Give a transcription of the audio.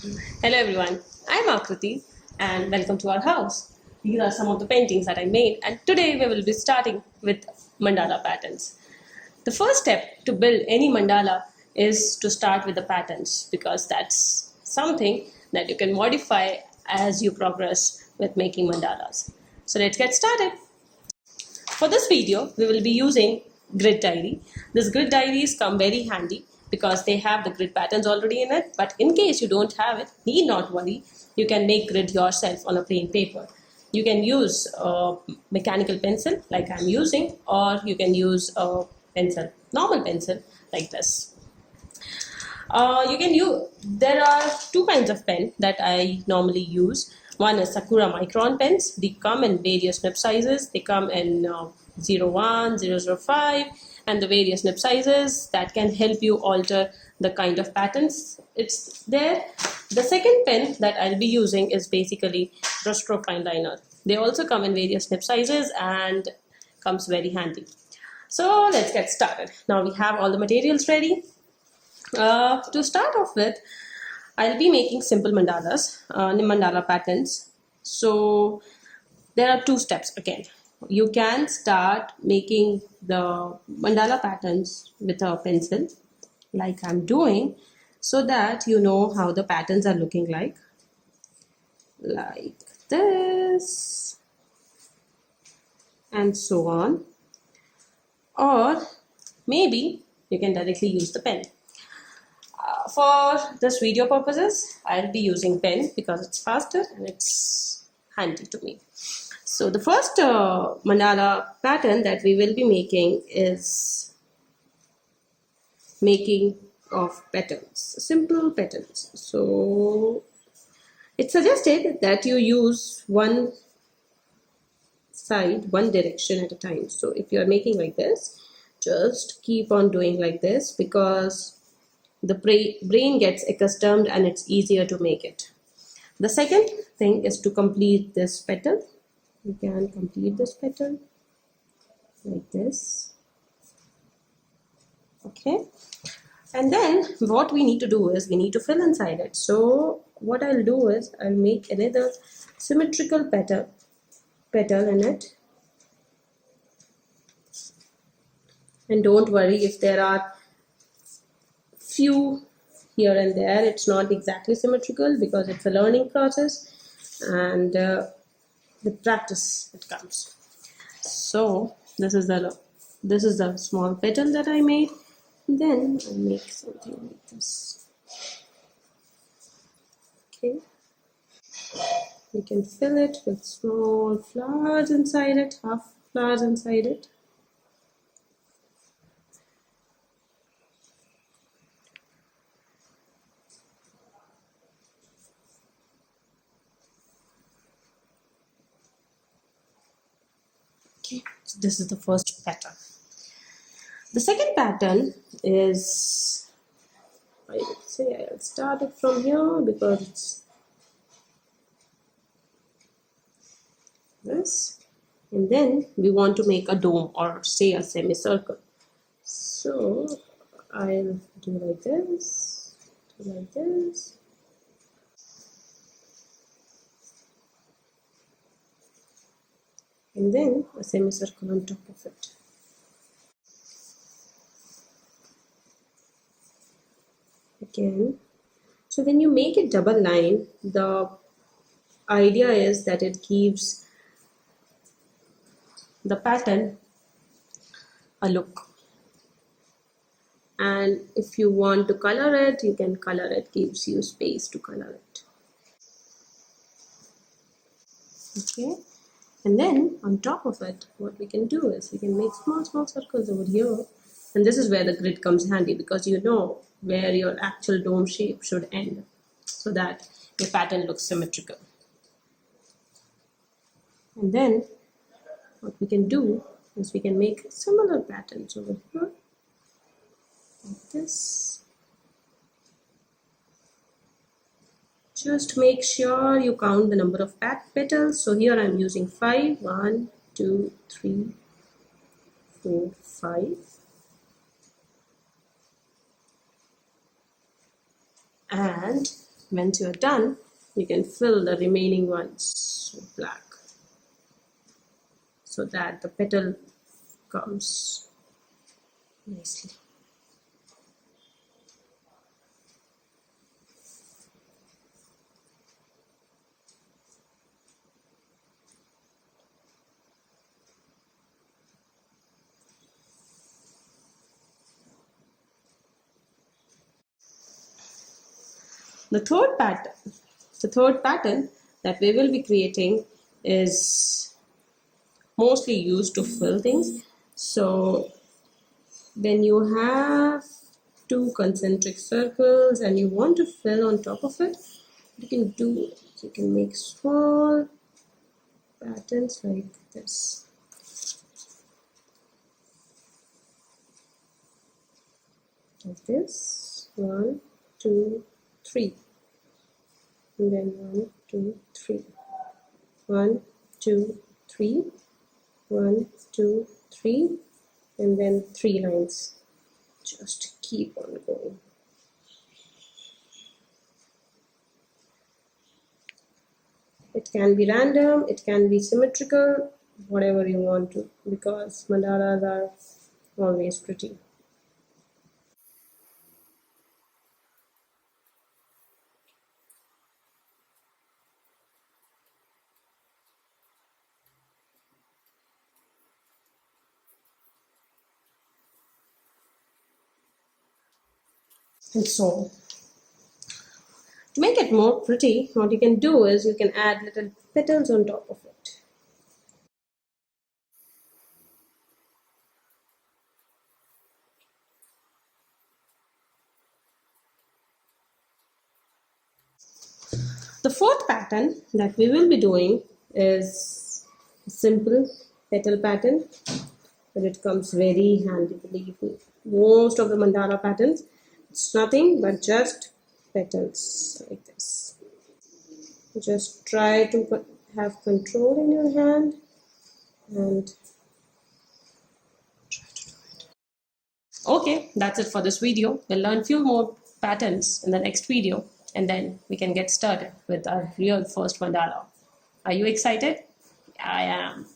Hello everyone, I'm Akriti and welcome to our house. These are some of the paintings that I made, and today we will be starting with mandala patterns. The first step to build any mandala is to start with the patterns because that's something that you can modify as you progress with making mandalas. So let's get started. For this video, we will be using grid diary. These grid diaries come very handy because they have the grid patterns already in it. But in case you don't have it, need not worry. You can make grid yourself on a plain paper. You can use a mechanical pencil like I'm using, or you can use a pencil, normal pencil like this. You can use. There are two kinds of pen that I normally use. One is Sakura Micron pens. They come in various nib sizes. They come in 01, 005, and the various nib sizes that can help you alter the kind of patterns it's there. The second pen that I'll be using is basically brushstroke fine liner. They also come in various nib sizes and comes very handy. So let's get started. Now we have all the materials ready. To start off with, I'll be making simple mandalas, mandala patterns. So there are two steps again. You can start making the mandala patterns with a pencil, like I'm doing, so that you know how the patterns are looking like this, and so on. Or maybe you can directly use the pen. For this video purposes, I'll be using pen because it's faster and it's handy to me. So the first mandala pattern that we will be making is making of petals, simple petals. So it's suggested that you use one side, one direction at a time. So if you are making like this, just keep on doing like this because the brain gets accustomed and it's easier to make it. The second thing is to complete this petal. You can complete this petal like this. Okay. And then what we need to do is we need to fill inside it. So what I'll do is I'll make another symmetrical petal in it. And don't worry if there are few here and there, it's not exactly symmetrical because it's a learning process and with practice it comes. So this is the small petal that I made. Then I'll make something like this. Okay, you can fill it with small flowers inside it, half flowers inside it. Okay, so this is the first pattern. The second pattern is, I would say I'll start it from here because it's this, and then we want to make a dome or say a semicircle. So I'll do like this, and then a semicircle on top of it. Again, so when you make it double line, the idea is that it gives the pattern a look, and if you want to color it, you can color it, gives you space to color it. Okay, and then on top of it, what we can do is we can make small circles over here, and this is where the grid comes handy because you know where your actual dome shape should end so that your pattern looks symmetrical. And then what we can do is we can make similar patterns over here like this. Just make sure you count the number of petals. So here I'm using 5. 1, 2, 3, 4, 5. And Once you're done, you can fill the remaining ones with black so that the petal comes nicely. The third pattern that we will be creating is mostly used to fill things. So when you have two concentric circles and you want to fill on top of it, you can make small patterns like this. Like this. 1, 2, 3. And then 1, 2, 3. 1, 2, 3. 1, 2, 3. And then 3 lines. Just keep on going. It can be random, it can be symmetrical, whatever you want to, because mandalas are always pretty. And so, to make it more pretty, what you can do is you can add little petals on top of it. The fourth pattern that we will be doing is a simple petal pattern, but it comes very handy, believe me. Most of the mandala patterns, it's nothing but just petals like this. Just try to have control in your hand and try to do it. Okay, that's it for this video. We'll learn few more patterns in the next video, and then we can get started with our real first mandala. Are you excited? I am.